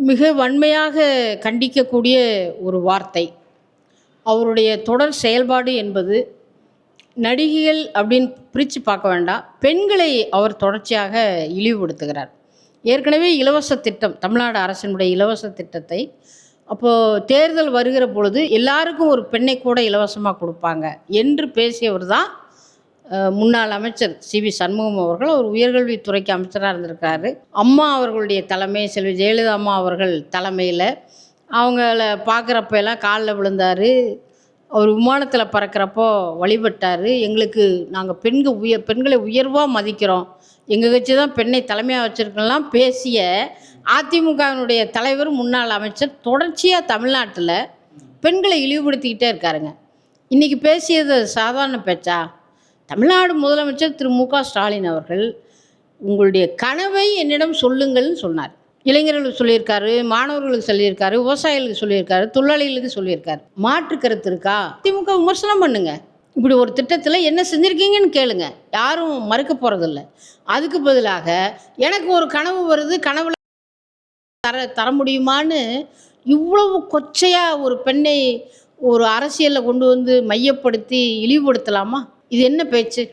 மிக வன்மையாக கண்டிக்கக்கூடிய ஒரு வார்த்தை. அவருடைய தொடர் செயல்பாடு என்பது நடிகைகள் அப்படின்னு பிரித்து பார்க்க வேண்டாம். பெண்களை அவர் தொடர்ச்சியாக இழிவுபடுத்துகிறார். ஏற்கனவே இலவச திட்டம், தமிழ்நாடு அரசினுடைய இலவச திட்டத்தை அப்போது தேர்தல் வருகிற பொழுது எல்லாருக்கும் ஒரு பெண்ணை கூட இலவசமாக கொடுப்பாங்க என்று பேசியவர் தான் முன்னாள் அமைச்சர் சி.வி. சண்முகம் அவர்கள். அவர் உயர்கல்வித்துறைக்கு அமைச்சராக இருந்திருக்காரு. அம்மா அவர்களுடைய தலைமை, செல்வி ஜெயலலிதா அம்மா அவர்கள் தலைமையில் அவங்கள பார்க்குறப்ப எல்லாம் காலில் விழுந்தார். அவர் விமானத்தில் பறக்கிறப்போ வழிபட்டார். எங்களுக்கு நாங்கள் பெண்களை உயர்வாக மதிக்கிறோம், எங்கள் கட்சி தான் பெண்ணை தலைமையாக வச்சுருக்கலாம் பேசிய அதிமுகவினுடைய தலைவர், முன்னாள் அமைச்சர் தொடர்ச்சியாக தமிழ்நாட்டில் பெண்களை இழிவுபடுத்திக்கிட்டே இருக்காருங்க. இன்றைக்கி பேசியது சாதாரண பேச்சா? தமிழ்நாடு முதலமைச்சர் திரு மு.க. ஸ்டாலின் அவர்கள் உங்களுடைய கனவை என்னிடம் சொல்லுங்கள்னு சொன்னார். இளைஞர்களுக்கு சொல்லியிருக்காரு, மாணவர்களுக்கு சொல்லியிருக்காரு, விவசாயிகளுக்கு சொல்லியிருக்காரு, தொழிலாளிகளுக்கு சொல்லியிருக்காரு. மாற்று கருத்து இருக்கா? திமுக விமர்சனம் பண்ணுங்க. இப்படி ஒரு திட்டத்தில் என்ன செஞ்சுருக்கீங்கன்னு கேளுங்க. யாரும் மறுக்க போகிறதில்ல. அதுக்கு பதிலாக எனக்கு ஒரு கனவு வருது, கனவுல தர முடியுமான்னு இவ்வளவு கொச்சையாக ஒரு பெண்ணை ஒரு அரசியலில் கொண்டு வந்து மையப்படுத்தி இழிவுபடுத்தலாமா? இது என்ன பேச்சு?